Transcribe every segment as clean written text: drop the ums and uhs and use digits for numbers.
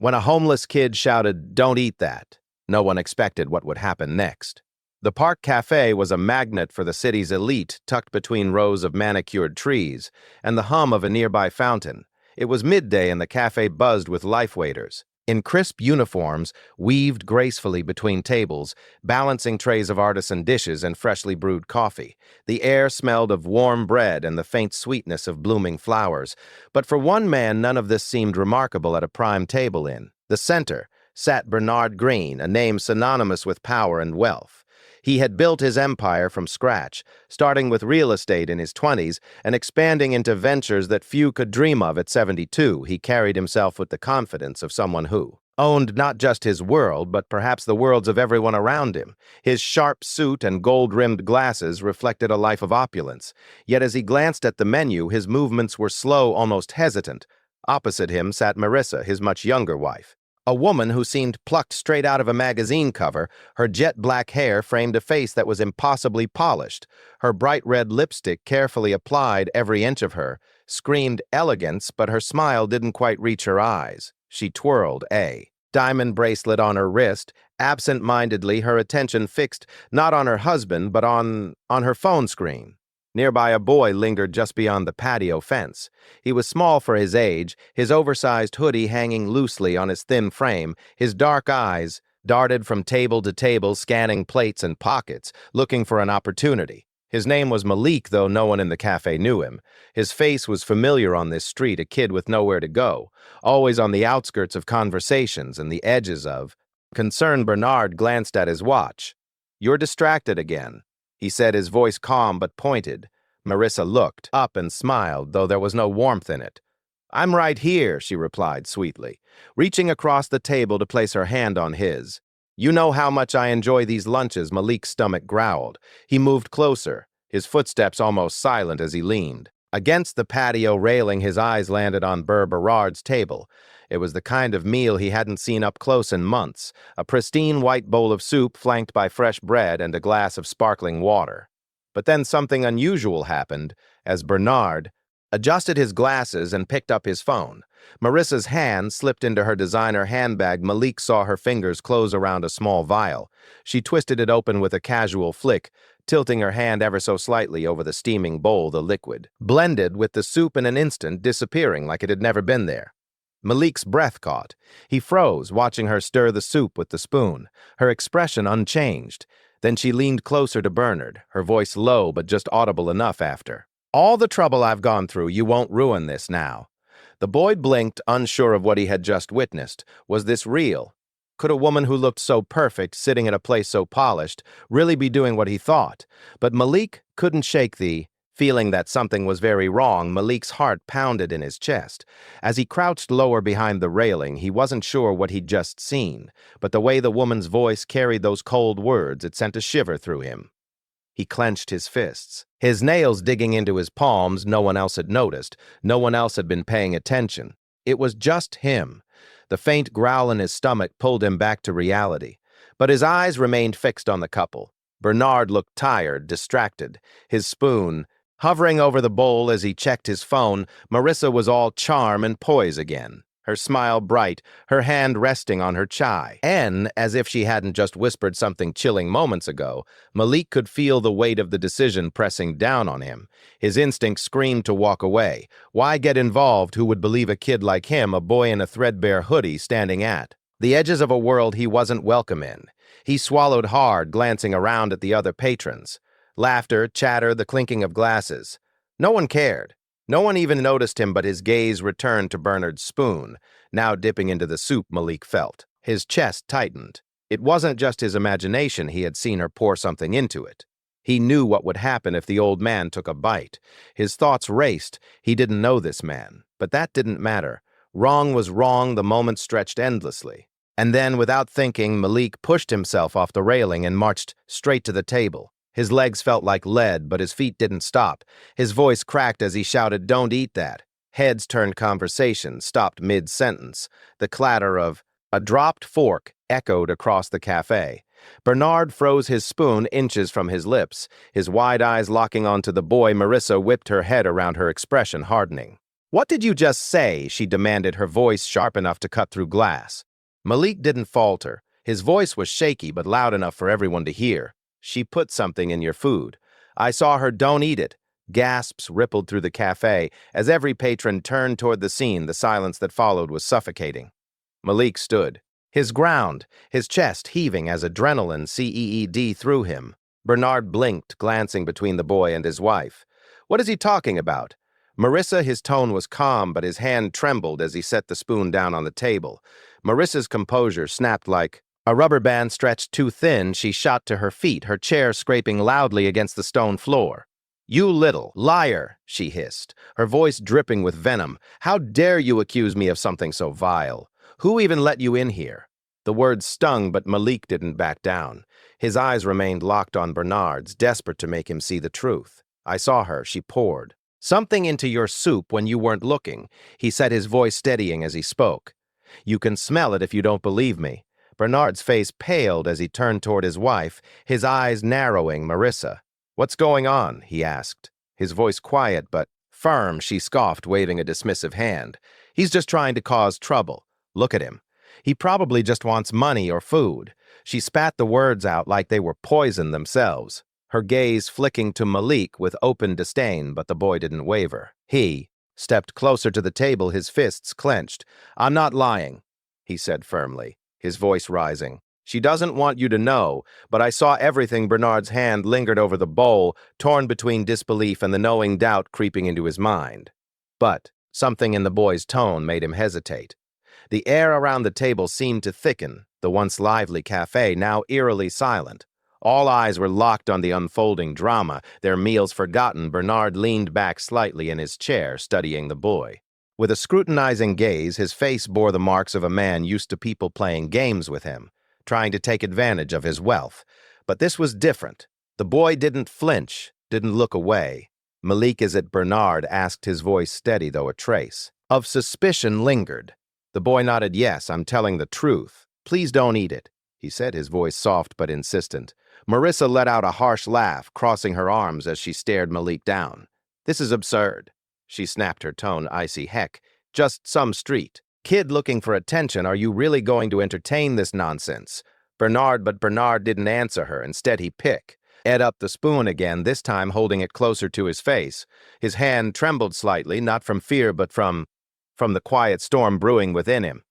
When a homeless kid shouted, "Don't eat that," no one expected what would happen next. The park cafe was a magnet for the city's elite, tucked between rows of manicured trees, and the hum of a nearby fountain. It was midday and the cafe buzzed with life waiters. In crisp uniforms, weaved gracefully between tables, balancing trays of artisan dishes and freshly brewed coffee. The air smelled of warm bread and the faint sweetness of blooming flowers. But for one man, none of this seemed remarkable at a prime table in the center sat Bernard Green, a name synonymous with power and wealth. He had built his empire from scratch, starting with real estate in his 20s and expanding into ventures that few could dream of at 72. He carried himself with the confidence of someone who owned not just his world, but perhaps the worlds of everyone around him. His sharp suit and gold-rimmed glasses reflected a life of opulence. Yet as he glanced at the menu, his movements were slow, almost hesitant. Opposite him sat Marissa, his much younger wife. A woman who seemed plucked straight out of a magazine cover. Her jet-black hair framed a face that was impossibly polished. Her bright red lipstick, carefully applied, every inch of her, screamed elegance, but her smile didn't quite reach her eyes. She twirled a diamond bracelet on her wrist, absent-mindedly, her attention fixed not on her husband, but on her phone screen. Nearby, a boy lingered just beyond the patio fence. He was small for his age, his oversized hoodie hanging loosely on his thin frame. His dark eyes darted from table to table, scanning plates and pockets, looking for an opportunity. His name was Malik, though no one in the cafe knew him. His face was familiar on this street, a kid with nowhere to go, always on the outskirts of conversations and the edges of. Concerned, Bernard glanced at his watch. "You're distracted again," he said, his voice calm but pointed. Marissa looked up and smiled, though there was no warmth in it. "I'm right here," she replied sweetly, reaching across the table to place her hand on his. "You know how much I enjoy these lunches," Malik's stomach growled. He moved closer, his footsteps almost silent as he leaned. Against the patio railing, his eyes landed on Berard's table. It was the kind of meal he hadn't seen up close in months, a pristine white bowl of soup flanked by fresh bread and a glass of sparkling water. But then something unusual happened as Bernard adjusted his glasses and picked up his phone. Marissa's hand slipped into her designer handbag. Malik saw her fingers close around a small vial. She twisted it open with a casual flick, tilting her hand ever so slightly over the steaming bowl. The liquid blended with the soup in an instant, disappearing like it had never been there. Malik's breath caught. He froze, watching her stir the soup with the spoon, her expression unchanged. Then she leaned closer to Bernard, her voice low but just audible enough after. "All the trouble I've gone through, you won't ruin this now." The boy blinked, unsure of what he had just witnessed. Was this real? Could a woman who looked so perfect, sitting at a place so polished, really be doing what he thought? But Malik couldn't shake the feeling that something was very wrong. Malik's heart pounded in his chest. As he crouched lower behind the railing, he wasn't sure what he'd just seen, but the way the woman's voice carried those cold words, it sent a shiver through him. He clenched his fists, his nails digging into his palms. No one else had noticed. No one else had been paying attention. It was just him. The faint growl in his stomach pulled him back to reality. But his eyes remained fixed on the couple. Bernard looked tired, distracted, his spoon hovering over the bowl as he checked his phone. Marissa was all charm and poise again, her smile bright, her hand resting on her chai. And, as if she hadn't just whispered something chilling moments ago, Malik could feel the weight of the decision pressing down on him. His instinct screamed to walk away. Why get involved? Who would believe a kid like him, a boy in a threadbare hoodie, standing at the edges of a world he wasn't welcome in? He swallowed hard, glancing around at the other patrons. Laughter, chatter, the clinking of glasses. No one cared. No one even noticed him, but his gaze returned to Bernard's spoon, now dipping into the soup. Malik felt his chest tightened. It wasn't just his imagination. He had seen her pour something into it. He knew what would happen if the old man took a bite. His thoughts raced. He didn't know this man, but that didn't matter. Wrong was wrong. The moment stretched endlessly. And then, without thinking, Malik pushed himself off the railing and marched straight to the table. His legs felt like lead, but his feet didn't stop. His voice cracked as he shouted, "Don't eat that." Heads turned, conversation stopped mid-sentence. The clatter of a dropped fork echoed across the cafe. Bernard froze his spoon inches from his lips, his wide eyes locking onto the boy. Marissa whipped her head around, her expression hardening. "What did you just say?" she demanded, her voice sharp enough to cut through glass. Malik didn't falter. His voice was shaky but loud enough for everyone to hear. "She put something in your food. I saw her, don't eat it." Gasps rippled through the cafe as every patron turned toward the scene. The silence that followed was suffocating. Malik stood, his ground, his chest heaving as adrenaline seed through him. Bernard blinked, glancing between the boy and his wife. "What is he talking about?" Marissa, his tone was calm, but his hand trembled as he set the spoon down on the table. Marissa's composure snapped like a rubber band stretched too thin. She shot to her feet, her chair scraping loudly against the stone floor. "You little liar," she hissed, her voice dripping with venom. "How dare you accuse me of something so vile? Who even let you in here?" The words stung, but Malik didn't back down. His eyes remained locked on Bernard's, desperate to make him see the truth. "I saw her," she poured. "Something into your soup when you weren't looking," he said, his voice steadying as he spoke. "You can smell it if you don't believe me." Bernard's face paled as he turned toward his wife, his eyes narrowing. "Marissa, what's going on?" he asked. His voice quiet but firm, she scoffed, waving a dismissive hand. "He's just trying to cause trouble. Look at him. He probably just wants money or food." She spat the words out like they were poison themselves, her gaze flicking to Malik with open disdain, but the boy didn't waver. He stepped closer to the table, his fists clenched. "I'm not lying," he said firmly, his voice rising. "She doesn't want you to know, but I saw everything." Bernard's hand lingered over the bowl, torn between disbelief and the knowing doubt creeping into his mind. But something in the boy's tone made him hesitate. The air around the table seemed to thicken, the once lively cafe now eerily silent. All eyes were locked on the unfolding drama, their meals forgotten. Bernard leaned back slightly in his chair, studying the boy. With a scrutinizing gaze, his face bore the marks of a man used to people playing games with him, trying to take advantage of his wealth. But this was different. The boy didn't flinch, didn't look away. "Malik, is it?" Bernard asked, his voice steady though a trace of suspicion lingered. The boy nodded. "Yes, I'm telling the truth. Please don't eat it," he said, his voice soft but insistent. Marissa let out a harsh laugh, crossing her arms as she stared Malik down. "This is absurd," she snapped, her tone icy. "Heck, just some street kid looking for attention. Are you really going to entertain this nonsense?" But Bernard didn't answer her. Instead, he ed up the spoon again, this time holding it closer to his face. His hand trembled slightly, not from fear but from the quiet storm brewing within him.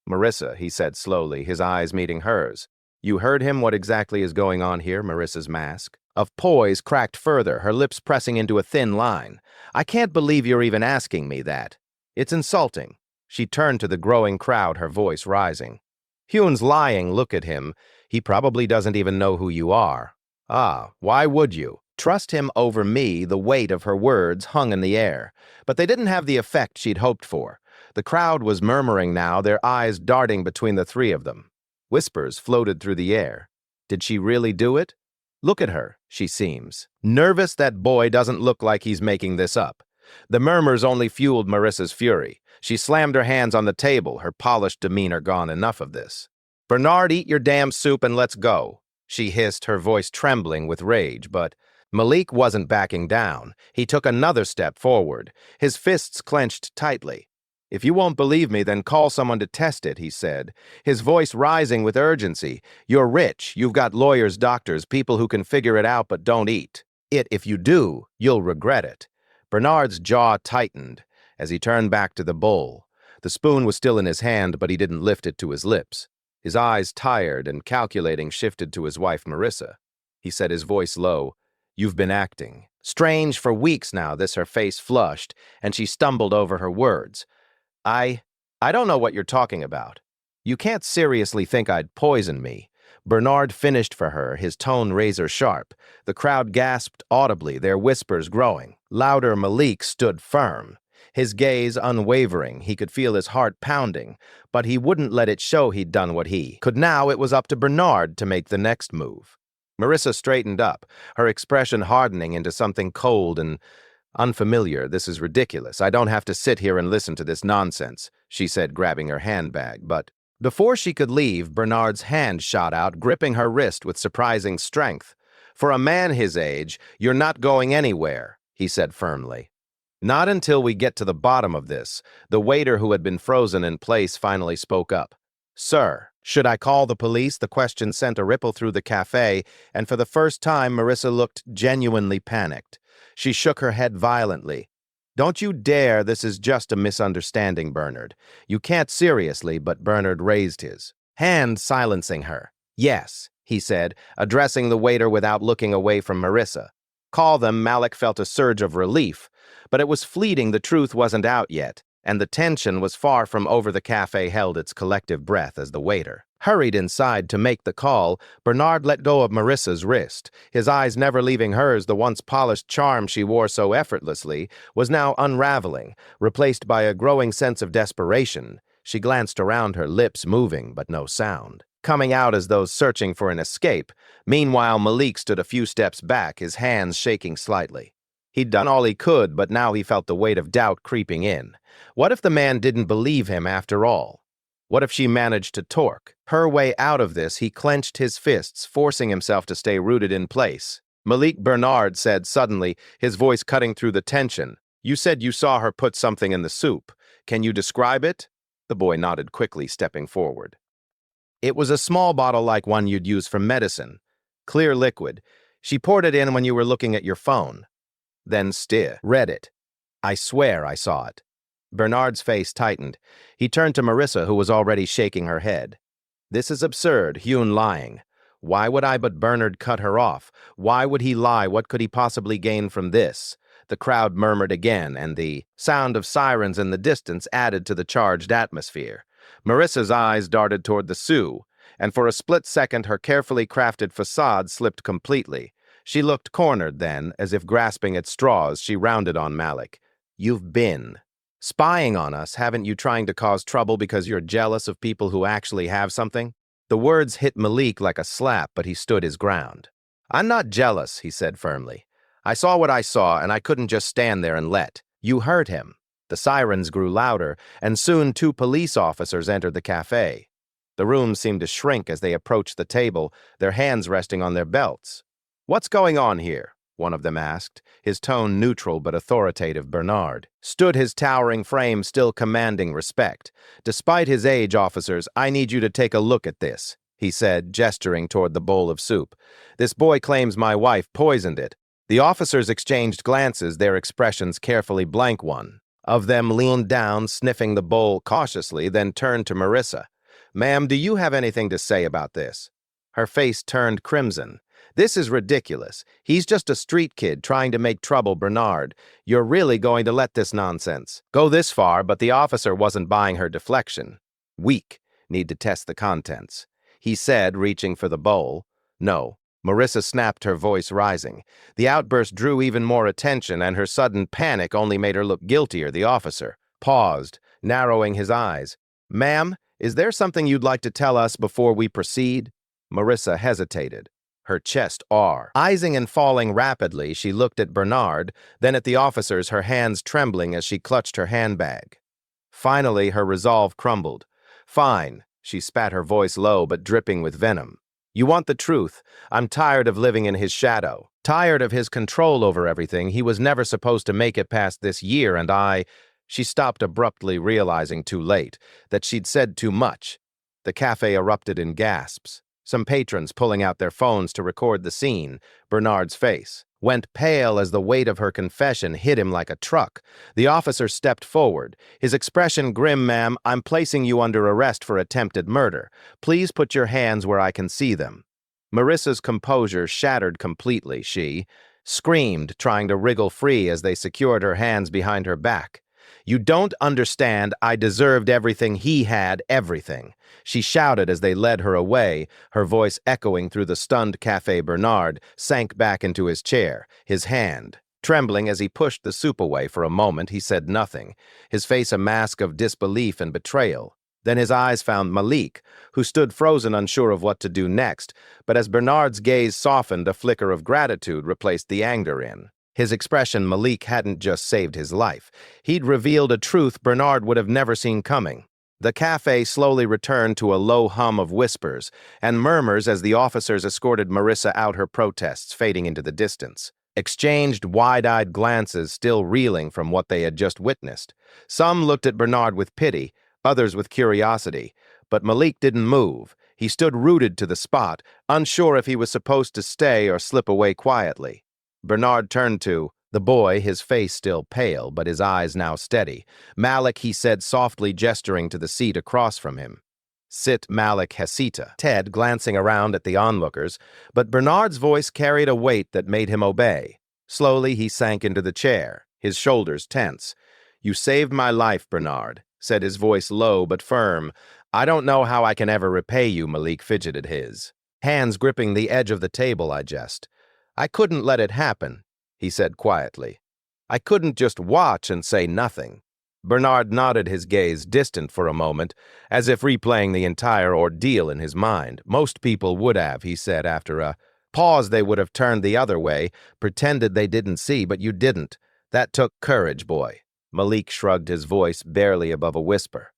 "Marissa," he said slowly, his eyes meeting hers. "You heard him. What exactly is going on here?" Marissa's mask of poise cracked further, her lips pressing into a thin line. "I can't believe you're even asking me that. It's insulting." She turned to the growing crowd, her voice rising. "Hune's lying. Look at him. He probably doesn't even know who you are." "Ah, why would you trust him over me?" The weight of her words hung in the air, but they didn't have the effect she'd hoped for. The crowd was murmuring now, their eyes darting between the three of them. Whispers floated through the air. "Did she really do it? Look at her. She seems nervous. That boy doesn't look like he's making this up." The murmurs only fueled Marissa's fury. She slammed her hands on the table, her polished demeanor gone. "Enough of this. Bernard, eat your damn soup and let's go," she hissed, her voice trembling with rage. But Malik wasn't backing down. He took another step forward, his fists clenched tightly. "If you won't believe me, then call someone to test it," he said, his voice rising with urgency. "You're rich. You've got lawyers, doctors, people who can figure it out, but don't eat it. If you do, you'll regret it." Bernard's jaw tightened as he turned back to the bowl. The spoon was still in his hand, but he didn't lift it to his lips. His eyes, tired and calculating, shifted to his wife, Marissa. He said, his voice low, "You've been acting strange for weeks now." Her face flushed, and she stumbled over her words. I don't know what you're talking about. You can't seriously think I'd poison me." Bernard finished for her, his tone razor sharp. The crowd gasped audibly, their whispers growing louder. Malik stood firm, his gaze unwavering. He could feel his heart pounding, but he wouldn't let it show he'd done what he could. Now it was up to Bernard to make the next move. Marissa straightened up, her expression hardening into something cold and unfamiliar. "This is ridiculous. I don't have to sit here and listen to this nonsense," she said, grabbing her handbag. But before she could leave, Bernard's hand shot out, gripping her wrist with surprising strength. "For a man his age, you're not going anywhere," he said firmly. Not until we get to the bottom of this, the waiter who had been frozen in place finally spoke up. Sir, should I call the police? The question sent a ripple through the cafe, and for the first time Marissa looked genuinely panicked. She shook her head violently. Don't you dare, this is just a misunderstanding, Bernard. You can't seriously, but Bernard raised his hand, silencing her. Yes, he said, addressing the waiter without looking away from Marissa. Call them. Malik felt a surge of relief, but it was fleeting. The truth wasn't out yet, and the tension was far from over. The cafe held its collective breath as the waiter hurried inside to make the call. Bernard let go of Marissa's wrist. His eyes never leaving hers. The once polished charm she wore so effortlessly was now unraveling, replaced by a growing sense of desperation. She glanced around, her lips moving, but no sound coming out, as though searching for an escape. Meanwhile, Malik stood a few steps back, his hands shaking slightly. He'd done all he could, but now he felt the weight of doubt creeping in. What if the man didn't believe him after all? What if she managed to torque her way out of this? He clenched his fists, forcing himself to stay rooted in place. Malik, Bernard said suddenly, his voice cutting through the tension. You said you saw her put something in the soup. Can you describe it? The boy nodded quickly, stepping forward. It was a small bottle like one you'd use for medicine. Clear liquid. She poured it in when you were looking at your phone. Then read it. I swear I saw it. Bernard's face tightened. He turned to Marissa, who was already shaking her head. This is absurd, Hune lying. Why would I? But Bernard cut her off. Why would he lie? What could he possibly gain from this? The crowd murmured again, and the sound of sirens in the distance added to the charged atmosphere. Marissa's eyes darted toward the Sioux, and for a split second her carefully crafted facade slipped completely. She looked cornered then, as if grasping at straws. She rounded on Malik. You've been spying on us, haven't you, trying to cause trouble because you're jealous of people who actually have something? The words hit Malik like a slap, but he stood his ground. I'm not jealous, he said firmly. I saw what I saw, and I couldn't just stand there and let you hurt him. The sirens grew louder, and soon 2 police officers entered the cafe. The room seemed to shrink as they approached the table, their hands resting on their belts. What's going on here? One of them asked, his tone neutral but authoritative. Bernard stood, his towering frame still commanding respect. Despite his age, officers, I need you to take a look at this, he said, gesturing toward the bowl of soup. This boy claims my wife poisoned it. The officers exchanged glances, their expressions carefully blank. One of them leaned down, sniffing the bowl cautiously, then turned to Marissa. Ma'am, do you have anything to say about this? Her face turned crimson. This is ridiculous. He's just a street kid trying to make trouble. Bernard, you're really going to let this nonsense go this far? But the officer wasn't buying her deflection. Weak. Need to test the contents, he said, reaching for the bowl. No. Marissa snapped, her voice rising. The outburst drew even more attention, and her sudden panic only made her look guiltier. The officer paused, narrowing his eyes. Ma'am, is there something you'd like to tell us before we proceed? Marissa hesitated, her chest rising and falling rapidly. She looked at Bernard, then at the officers, her hands trembling as she clutched her handbag. Finally, her resolve crumbled. Fine, she spat, her voice low but dripping with venom. You want the truth. I'm tired of living in his shadow, tired of his control over everything. He was never supposed to make it past this year, and She stopped abruptly, realizing too late that she'd said too much. The cafe erupted in gasps, some patrons pulling out their phones to record the scene. Bernard's face went pale as the weight of her confession hit him like a truck. The officer stepped forward, his expression grim. Ma'am, I'm placing you under arrest for attempted murder. Please put your hands where I can see them. Marissa's composure shattered completely. She screamed, trying to wriggle free as they secured her hands behind her back. You don't understand. I deserved everything he had, everything, she shouted as they led her away, her voice echoing through the stunned cafe. Bernard sank back into his chair, his hand trembling as he pushed the soup away. For a moment, he said nothing, his face a mask of disbelief and betrayal. Then his eyes found Malik, who stood frozen, unsure of what to do next. But as Bernard's gaze softened, a flicker of gratitude replaced the anger in his expression. Malik hadn't just saved his life. He'd revealed a truth Bernard would have never seen coming. The cafe slowly returned to a low hum of whispers and murmurs as the officers escorted Marissa out, her protests fading into the distance. exchanged wide-eyed glances, still reeling from what they had just witnessed. Some looked at Bernard with pity, others with curiosity, but Malik didn't move. He stood rooted to the spot, unsure if he was supposed to stay or slip away quietly. Bernard turned to the boy, his face still pale, but his eyes now steady. "Malik," he said softly, gesturing to the seat across from him. "Sit, Malik Hesita." Ted, glancing around at the onlookers, but Bernard's voice carried a weight that made him obey. Slowly, he sank into the chair, his shoulders tense. "You saved my life, Bernard," said his voice low but firm. "I don't know how I can ever repay you," Malik fidgeted his hands gripping the edge of the table. "I couldn't let it happen," he said quietly. "I couldn't just watch and say nothing." Bernard nodded, his gaze distant for a moment, as if replaying the entire ordeal in his mind. "Most people would have," he said after a pause. "They would have turned the other way, pretended they didn't see, but you didn't. That took courage, boy." Malik shrugged, his voice barely above a whisper.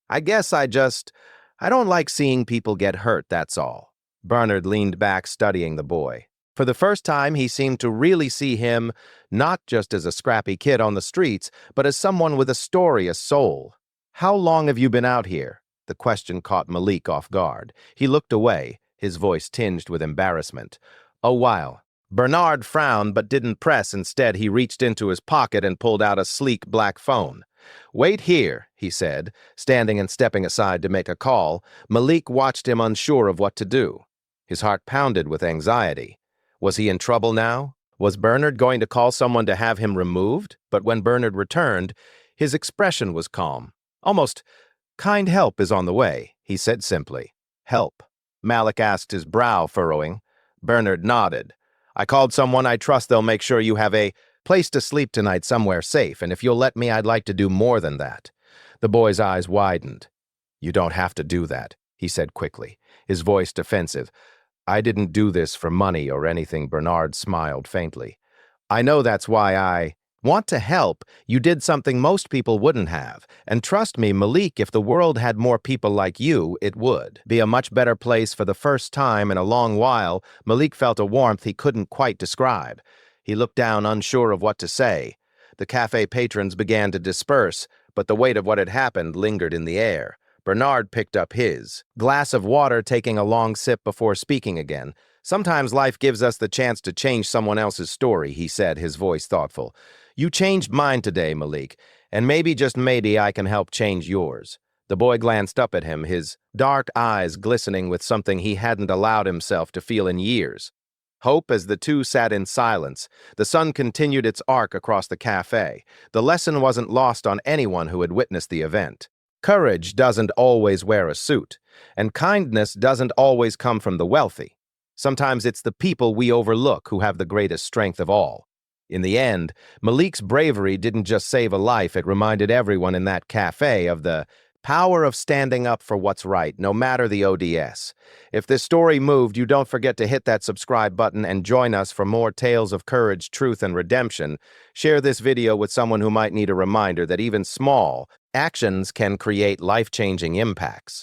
"I guess I don't like seeing people get hurt, that's all." Bernard leaned back, studying the boy. For the first time, he seemed to really see him not just as a scrappy kid on the streets, but as someone with a story, a soul. "How long have you been out here?" The question caught Malik off guard. He looked away, his voice tinged with embarrassment. "A while." Bernard frowned but didn't press. Instead, he reached into his pocket and pulled out a sleek black phone. "Wait here," he said, standing and stepping aside to make a call. Malik watched him, unsure of what to do. His heart pounded with anxiety. Was he in trouble now? Was Bernard going to call someone to have him removed? But when Bernard returned, his expression was calm. "Almost, kind help is on the way," he said simply. "Help?" Malik asked, his brow furrowing. Bernard nodded. "I called someone I trust. They'll make sure you have a place to sleep tonight somewhere safe, and if you'll let me, I'd like to do more than that." The boy's eyes widened. "You don't have to do that," he said quickly, his voice defensive. "I didn't do this for money or anything." Bernard smiled faintly. "I know that's why I want to help. You did something most people wouldn't have. And trust me, Malik, if the world had more people like you, it would be a much better place." For the first time in a long while, Malik felt a warmth he couldn't quite describe. He looked down, unsure of what to say. The cafe patrons began to disperse, but the weight of what had happened lingered in the air. Bernard picked up his glass of water, taking a long sip before speaking again. "Sometimes life gives us the chance to change someone else's story," he said, his voice thoughtful. "You changed mine today, Malik, and maybe, just maybe, I can help change yours." The boy glanced up at him, his dark eyes glistening with something he hadn't allowed himself to feel in years. Hope. As the two sat in silence, the sun continued its arc across the cafe. The lesson wasn't lost on anyone who had witnessed the event. Courage doesn't always wear a suit, and kindness doesn't always come from the wealthy. Sometimes it's the people we overlook who have the greatest strength of all. In the end, Malik's bravery didn't just save a life, it reminded everyone in that cafe of the power of standing up for what's right, no matter the odds. If this story moved you, don't forget to hit that subscribe button and join us for more tales of courage, truth, and redemption. Share this video with someone who might need a reminder that even small actions can create life-changing impacts.